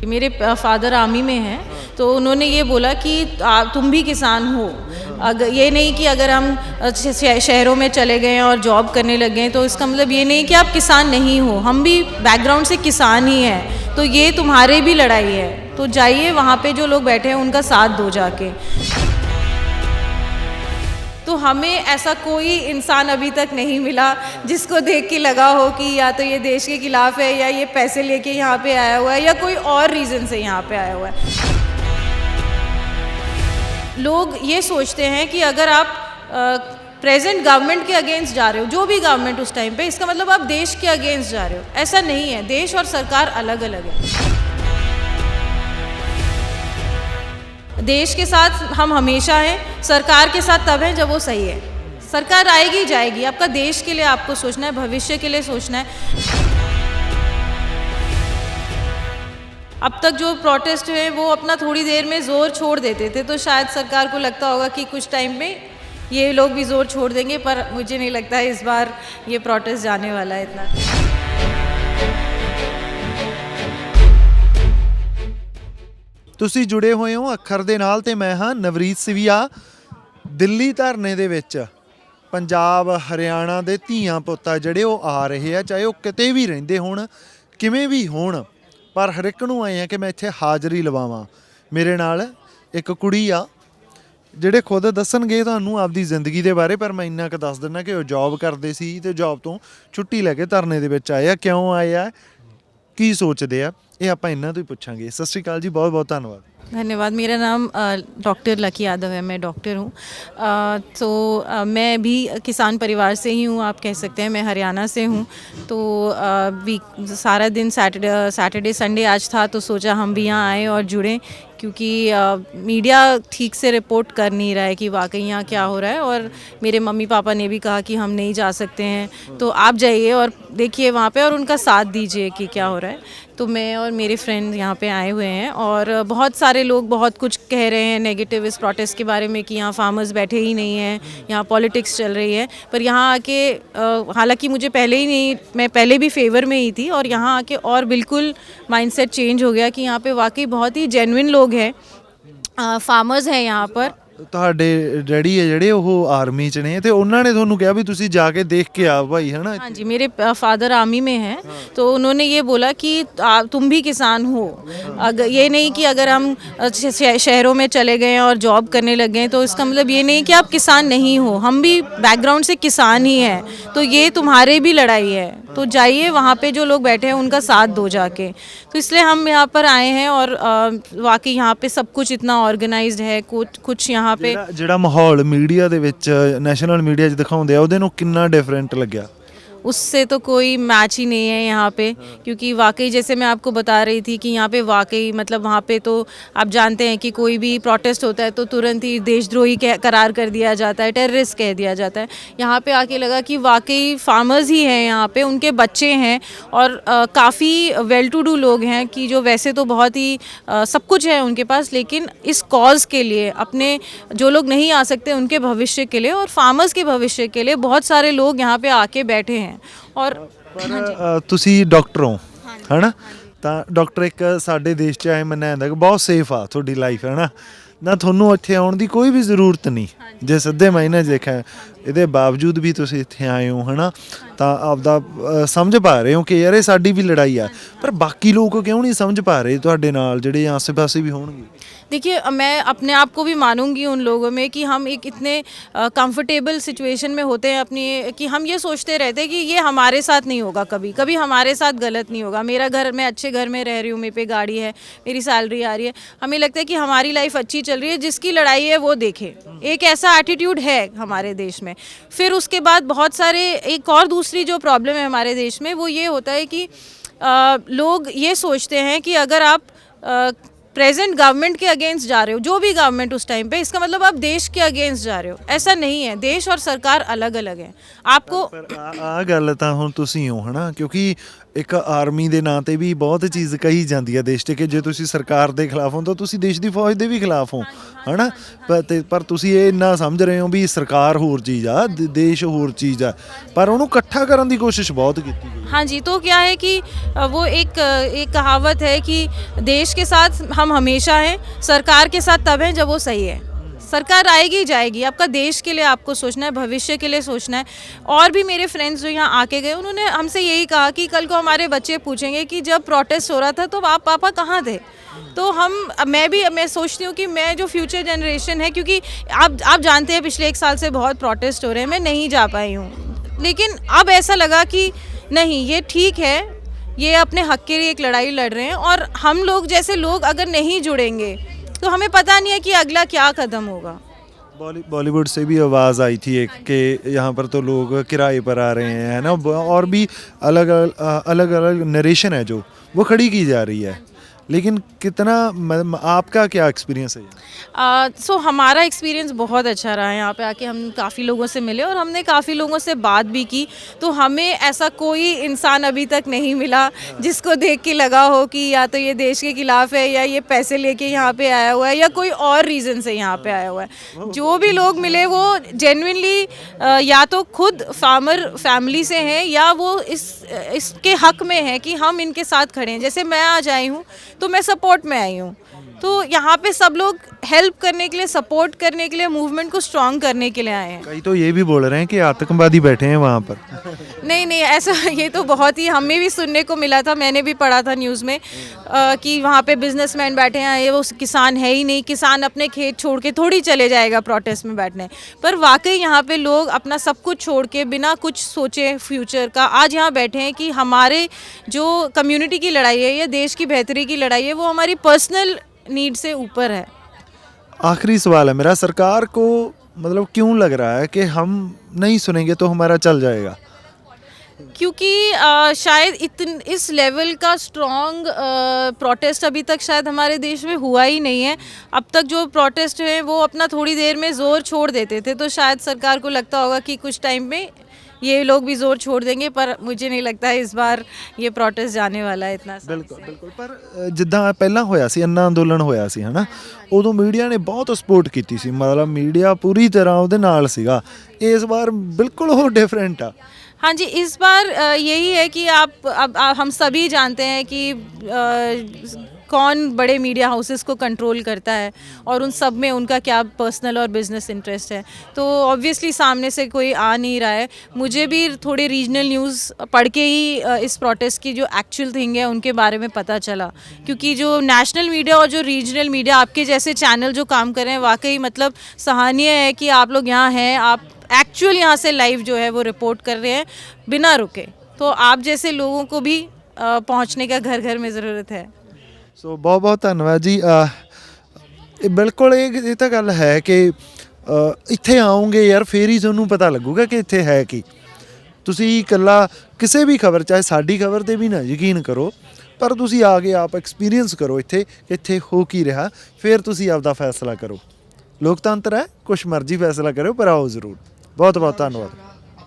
मेरे father army में हैं, तो उन्होंने ये बोला कि तुम भी किसान हो। अगर ये नहीं कि अगर हम शहरों में चले गए और जॉब करने लग गए तो इसका मतलब ये नहीं कि आप किसान नहीं हो, हम भी बैकग्राउंड से किसान ही हैं, तो ये तुम्हारे भी लड़ाई है। तो जाइए वहाँ पे जो लोग बैठे हैं उनका साथ दो जाके। तो हमें ऐसा कोई इंसान अभी तक नहीं मिला जिसको देख के लगा हो कि या तो ये देश के खिलाफ है, या ये पैसे लेके यहाँ पे आया हुआ है, या कोई और रीज़न से यहाँ पे आया हुआ है। लोग ये सोचते हैं कि अगर आप प्रेजेंट गवर्नमेंट के अगेंस्ट जा रहे हो, जो भी गवर्नमेंट उस टाइम पे, इसका मतलब आप देश के अगेंस्ट जा रहे हो। ऐसा नहीं है, देश और सरकार अलग अलग है। देश के साथ हम हमेशा हैं, सरकार के साथ तब है जब वो सही है। सरकार आएगी जाएगी, आपका देश के लिए आपको सोचना है, भविष्य के लिए सोचना है। अब तक जो प्रोटेस्ट हुए वो अपना थोड़ी देर में ज़ोर छोड़ देते थे, तो शायद सरकार को लगता होगा कि कुछ टाइम में ये लोग भी ज़ोर छोड़ देंगे, पर मुझे नहीं लगता है इस बार ये प्रोटेस्ट जाने वाला है इतना। ਤੁਸੀਂ ਜੁੜੇ ਹੋਏ ਹੋ ਅੱਖਰ ਦੇ ਨਾਲ ਤੇ ਮੈਂ ਹਾਂ ਨਵਰੀਤ ਸਿਵੀਆ। ਦਿੱਲੀ ਧਰਨੇ ਦੇ ਵਿੱਚ ਪੰਜਾਬ ਹਰਿਆਣਾ ਦੇ ਧੀਆਂ ਪੁੱਤ ਆ ਜਿਹੜੇ ਉਹ ਆ ਰਹੇ ਆ, ਚਾਹੇ ਉਹ ਕਿਤੇ ਵੀ ਰਹਿੰਦੇ ਹੋਣ, ਕਿਵੇਂ ਵੀ ਹੋਣ, ਪਰ ਹਰ ਇੱਕ ਨੂੰ ਆਏ ਆ ਕਿ ਮੈਂ ਇੱਥੇ ਹਾਜ਼ਰੀ ਲਵਾਵਾਂ। ਮੇਰੇ ਨਾਲ ਇੱਕ ਕੁੜੀ ਆ ਜਿਹੜੇ ਖੁਦ ਦੱਸਣਗੇ ਤੁਹਾਨੂੰ ਆਪਦੀ ਜ਼ਿੰਦਗੀ ਦੇ ਬਾਰੇ, ਪਰ ਮੈਂ ਇੰਨਾ ਕੁ ਦੱਸ ਦਿੰਦਾ ਕਿ ਉਹ ਜੌਬ ਕਰਦੇ ਸੀ ਤੇ ਜੌਬ ਤੋਂ ਛੁੱਟੀ ਲੈ ਕੇ ਧਰਨੇ ਦੇ ਵਿੱਚ ਆਏ ਆ। ਕਿਉਂ ਆਏ ਆ, ਕੀ ਸੋਚਦੇ ਆ, ਇਹ ਆਪਾਂ ਇਹਨਾਂ ਤੋਂ ਹੀ ਪੁੱਛਾਂਗੇ। ਸਤਿ ਸ਼੍ਰੀ ਅਕਾਲ ਜੀ, ਬਹੁਤ ਬਹੁਤ ਧੰਨਵਾਦ। धन्यवाद। मेरा नाम डॉक्टर लकी यादव है, मैं डॉक्टर हूँ। तो मैं भी किसान परिवार से ही हूँ, आप कह सकते हैं। मैं हरियाणा से हूँ। तो सारा दिन सैटरडे संडे आज था, तो सोचा हम भी यहाँ आए और जुड़ें, क्योंकि मीडिया ठीक से रिपोर्ट कर नहीं रहा है कि वाकई यहाँ क्या हो रहा है। और मेरे मम्मी पापा ने भी कहा कि हम नहीं जा सकते हैं, तो आप जाइए और देखिए वहाँ पे और उनका साथ दीजिए कि क्या हो रहा है। तो मैं और मेरे फ्रेंड यहाँ पे आए हुए हैं, और बहुत सारे लोग बहुत कुछ कह रहे हैं नेगेटिव इस प्रोटेस्ट के बारे में कि यहाँ फार्मर्स बैठे ही नहीं हैं, यहाँ पॉलिटिक्स चल रही है। पर यहाँ आके हालांकि मुझे पहले ही नहीं, मैं पहले भी फेवर में ही थी, और यहाँ आके और बिल्कुल माइंडसेट चेंज हो गया कि यहाँ पे वाकई बहुत ही जेन्युइन लोग हैं, फार्मर्स हैं यहाँ पर। ਤੁਹਾਡੇ ਡੈਡੀ ਹੈ ਜਿਹੜੇ ਉਹ ਆਰਮੀ 'ਚ ਨੇ, ਤੇ ਉਹਨਾਂ ਨੇ ਤੁਹਾਨੂੰ ਕਿਹਾ ਵੀ ਤੁਸੀਂ ਜਾ ਕੇ ਦੇਖ ਕੇ ਆ ਭਾਈ, है ना? हाँ जी, मेरे फादर आर्मी में हैं, तो उन्होंने ये बोला कि तुम भी किसान हो। अगर ये नहीं कि अगर हम शहरों में चले गए और जॉब करने लग गए तो इसका मतलब ये नहीं कि आप किसान नहीं हो, हम भी बैकग्राउंड से किसान ही हैं, तो ये तुम्हारे भी लड़ाई है। तो जाइए वहाँ पे जो लोग बैठे हैं उनका साथ दो जाके। तो इसलिए हम यहाँ पर आए हैं, और वाकई यहाँ पे सब कुछ इतना ऑर्गेनाइज्ड है। कुछ यहाँ पे ਜਿਹੜਾ ਮਾਹੌਲ ਮੀਡੀਆ ਦੇ ਵਿੱਚ ਨੈਸ਼ਨਲ ਮੀਡੀਆ 'ਚ ਦਿਖਾਉਂਦੇ ਆ ਉਹਦੇ ਨੂੰ ਕਿੰਨਾ ਡਿਫਰੈਂਟ ਲੱਗਿਆ? उससे तो कोई मैच ही नहीं है यहाँ पे, क्योंकि वाकई जैसे मैं आपको बता रही थी कि यहाँ पे वाकई मतलब वहाँ पे तो आप जानते हैं कि कोई भी प्रोटेस्ट होता है तो तुरंत ही देशद्रोही करार कर दिया जाता है, टेररिस्ट कह दिया जाता है। यहाँ पे आके लगा कि वाकई फार्मर्स ही हैं यहाँ पे, उनके बच्चे हैं, और काफ़ी वेल टू डू लोग हैं कि जो वैसे तो बहुत ही सब कुछ है उनके पास, लेकिन इस कॉज के लिए, अपने जो लोग नहीं आ सकते उनके भविष्य के लिए और फार्मर्स के भविष्य के लिए बहुत सारे लोग यहाँ पे आके बैठे हैं। और ਤੁਸੀਂ ਡਾਕਟਰ ਹੋ, ਹੈ ਨਾ? ਤਾਂ ਡਾਕਟਰ ਇੱਕ ਸਾਡੇ ਦੇਸ਼ 'ਚ ਐਂ ਮੰਨਿਆ ਜਾਂਦਾ ਕਿ ਬਹੁਤ ਸੇਫ ਆ ਤੁਹਾਡੀ ਲਾਈਫ, ਹੈ ਨਾ? ਨਾ ਤੁਹਾਨੂੰ ਇੱਥੇ ਆਉਣ ਦੀ ਕੋਈ ਵੀ ਜ਼ਰੂਰਤ ਨਹੀਂ, ਜੇ ਸਿੱਧੇ ਮਾਇਨੇ 'ਚ ਦੇਖਿਆ। ਇਹਦੇ ਬਾਵਜੂਦ ਵੀ ਤੁਸੀਂ ਇੱਥੇ ਆਏ ਹੋ, ਹੈ ਨਾ? ਤਾਂ ਆਪਦਾ ਸਮਝ ਪਾ ਰਹੇ ਹੋ ਕਿ ਯਾਰ ਇਹ ਸਾਡੀ ਵੀ ਲੜਾਈ ਆ, ਪਰ ਬਾਕੀ ਲੋਕ ਕਿਉਂ ਨਹੀਂ ਸਮਝ ਪਾ ਰਹੇ ਤੁਹਾਡੇ ਨਾਲ ਜਿਹੜੇ ਆਸੇ ਪਾਸੇ ਵੀ ਹੋਣਗੇ? देखिए, मैं अपने आप को भी मानूंगी उन लोगों में कि हम एक इतने कंफर्टेबल सिचुएशन में होते हैं अपनी, कि हम ये सोचते रहते हैं कि ये हमारे साथ नहीं होगा, कभी कभी हमारे साथ गलत नहीं होगा। मेरा घर, मैं अच्छे घर में रह रही हूँ, मेरे पे गाड़ी है, मेरी सैलरी आ रही है, हमें लगता है कि हमारी लाइफ अच्छी चल रही है, जिसकी लड़ाई है वो देखे। एक ऐसा एटीट्यूड है हमारे देश में। फिर उसके बाद बहुत सारे, एक और दूसरी जो प्रॉब्लम है हमारे देश में वो ये होता है कि लोग ये सोचते हैं कि अगर आप प्रेजेंट गवर्नमेंट के अगेंस्ट जा रहे हो, जो भी गवर्नमेंट उस टाइम पे, इसका मतलब आप देश के अगेंस्ट जा रहे हो। ऐसा नहीं है, देश और सरकार अलग अलग है। आपको ਆ ਗੱਲ ਤਾਂ ਹੁਣ ਤੁਸੀਂ ਹੋ, ਹੈ ਨਾ? ਕਿਉਂਕਿ ਇੱਕ ਆਰਮੀ ਦੇ ਨਾਂ ਤੇ ਵੀ ਬਹੁਤ ਚੀਜ਼ ਕਹੀ ਜਾਂਦੀ ਹੈ ਦੇਸ਼ 'ਚ ਕਿ ਜੇ ਤੁਸੀਂ ਸਰਕਾਰ ਦੇ ਖਿਲਾਫ ਹੋ ਤਾਂ ਤੁਸੀਂ ਦੇਸ਼ ਦੀ ਫੌਜ ਦੇ ਵੀ ਖਿਲਾਫ ਹੋ, ਹਨਾ। ਪਰ ਤੁਸੀਂ ਇਹ ਇੰਨਾ ਸਮਝ ਰਹੇ ਹੋ ਵੀ ਸਰਕਾਰ ਹੋਰ ਚੀਜ਼ ਆ, ਦੇਸ਼ ਹੋਰ ਚੀਜ਼ ਆ, ਪਰ ਉਹਨੂੰ ਇਕੱਠਾ ਕਰਨ ਦੀ ਕੋਸ਼ਿਸ਼ ਬਹੁਤ ਕੀਤੀ ਗਈ। हाँ जी, तो क्या है कि वो एक कहावत है कि देश के साथ हम हमेशा हैं, सरकार के साथ तब हैं जब वो सही है। सरकार आएगी जाएगी, आपका देश के लिए आपको सोचना है, भविष्य के लिए सोचना है। और भी मेरे फ्रेंड्स जो यहाँ आके गए उन्होंने हमसे यही कहा कि कल को हमारे बच्चे पूछेंगे कि जब प्रोटेस्ट हो रहा था तो आप पापा कहाँ थे। तो मैं सोचती हूँ कि मैं जो फ्यूचर जनरेशन है, क्योंकि आप जानते हैं पिछले 1 साल से बहुत प्रोटेस्ट हो रहे हैं, मैं नहीं जा पाई हूँ, लेकिन अब ऐसा लगा कि नहीं, ये ठीक है, ये अपने हक के लिए एक लड़ाई लड़ रहे हैं, और हम लोग जैसे लोग अगर नहीं जुड़ेंगे तो हमें पता नहीं है कि अगला क्या कदम होगा। बॉलीवुड से भी आवाज़ आई थी एक कि यहाँ पर तो लोग किराए पर आ रहे हैं, है ना, और भी अलग अलग नरेशन है जो वो खड़ी की जा रही है, लेकिन कितना आपका क्या एक्सपीरियंस है? सो हमारा एक्सपीरियंस बहुत अच्छा रहा है। यहाँ पे आके हम काफ़ी लोगों से मिले और हमने काफ़ी लोगों से बात भी की, तो हमें ऐसा कोई इंसान अभी तक नहीं मिला जिसको देख के लगा हो कि या तो ये देश के खिलाफ है, या ये पैसे लेके यहाँ पे आया हुआ है, या कोई और रीज़न से यहाँ पे आया हुआ है। जो भी लोग मिले वो जेन्युइनली या तो खुद फार्मर फैमिली से हैं, या वो इसके हक में है कि हम इनके साथ खड़े हैं। जैसे मैं आज आई हूँ तो मैं सपोर्ट में आई हूँ, तो यहाँ पे सब लोग हेल्प करने के लिए, सपोर्ट करने के लिए, मूवमेंट को स्ट्रॉन्ग करने के लिए आए हैं। कई तो ये भी बोल रहे हैं कि आतंकवादी बैठे हैं वहाँ पर। नहीं, ऐसा ये तो बहुत ही हमें भी सुनने को मिला था, मैंने भी पढ़ा था न्यूज़ में कि वहाँ पे बिजनेसमैन बैठे हैं, ये वो किसान है ही नहीं, किसान अपने खेत छोड़ के थोड़ी चले जाएगा प्रोटेस्ट में बैठने। पर वाकई यहाँ पे लोग अपना सब कुछ छोड़ के बिना कुछ सोचे फ्यूचर का आज यहाँ बैठे हैं कि हमारे जो कम्युनिटी की लड़ाई है या देश की बेहतरी की लड़ाई है, वो हमारी पर्सनल नीड से ऊपर है। आखिरी सवाल है मेरा, सरकार को मतलब क्यों लग रहा है कि हम नहीं सुनेंगे तो हमारा चल जाएगा? क्योंकि शायद इस लेवल का स्ट्रॉन्ग प्रोटेस्ट अभी तक शायद हमारे देश में हुआ ही नहीं है। अब तक जो प्रोटेस्ट हैं वो अपना थोड़ी देर में ज़ोर छोड़ देते थे, तो शायद सरकार को लगता होगा कि कुछ टाइम में ये लोग भी जोर छोड़ देंगे, पर मुझे नहीं लगता है इस बार ये प्रोटेस्ट जाने वाला है इतना। ਬਿਲਕੁਲ ਪਰ ਜਿੱਦਾਂ ਪਹਿਲਾਂ ਹੋਇਆ ਸੀ, ਅੰਨਾ ਅੰਦੋਲਨ ਹੋਇਆ ਸੀ, ਹਨਾ, ਉਦੋਂ ਮੀਡੀਆ ਨੇ ਬਹੁਤ ਸਪੋਰਟ ਕੀਤੀ ਸੀ, ਮਤਲਬ ਮੀਡੀਆ ਪੂਰੀ ਤਰ੍ਹਾਂ ਉਹਦੇ ਨਾਲ ਸੀਗਾ। ਇਸ ਵਾਰ ਬਿਲकुल ਉਹ डिफरेंट आ। हाँ जी, इस बार यही है कि अब हम सभी जानते हैं कि कौन बड़े मीडिया हाउसेस को कंट्रोल करता है और उन सब में उनका क्या पर्सनल और बिजनेस इंटरेस्ट है। तो ऑब्वियसली सामने से कोई आ नहीं रहा है। मुझे भी थोड़े रीजनल न्यूज़ पढ़ के ही इस प्रोटेस्ट की जो एक्चुअल थिंग है उनके बारे में पता चला, क्योंकि जो नेशनल मीडिया और जो रीजनल मीडिया आपके जैसे चैनल जो काम कर रहे हैं, वाकई मतलब सराहनीय है कि आप लोग यहाँ हैं, आप एक्चुअल यहाँ से लाइव जो है वो रिपोर्ट कर रहे हैं बिना रुके। तो आप जैसे लोगों को भी पहुँचने का घर घर में ज़रूरत है। ਸੋ ਬਹੁਤ ਬਹੁਤ ਧੰਨਵਾਦ ਜੀ। ਇਹ ਬਿਲਕੁਲ ਇਹ ਤਾਂ ਗੱਲ ਹੈ ਕਿ ਇੱਥੇ ਆਓਗੇ ਯਾਰ ਫੇਰ ਹੀ ਤੁਹਾਨੂੰ ਪਤਾ ਲੱਗੂਗਾ ਕਿ ਇੱਥੇ ਹੈ ਕੀ। ਤੁਸੀਂ ਇਕੱਲਾ ਕਿਸੇ ਵੀ ਖਬਰ, ਚਾਹੇ ਸਾਡੀ ਖਬਰ 'ਤੇ ਵੀ ਨਾ ਯਕੀਨ ਕਰੋ, ਪਰ ਤੁਸੀਂ ਆ ਕੇ ਆਪ ਐਕਸਪੀਰੀਅੰਸ ਕਰੋ ਇੱਥੇ ਹੋ ਕੀ ਰਿਹਾ, ਫਿਰ ਤੁਸੀਂ ਆਪਦਾ ਫੈਸਲਾ ਕਰੋ। ਲੋਕਤੰਤਰ ਹੈ, ਕੁਛ ਮਰਜ਼ੀ ਫੈਸਲਾ ਕਰਿਓ, ਪਰ ਆਓ ਜ਼ਰੂਰ। ਬਹੁਤ ਬਹੁਤ ਧੰਨਵਾਦ।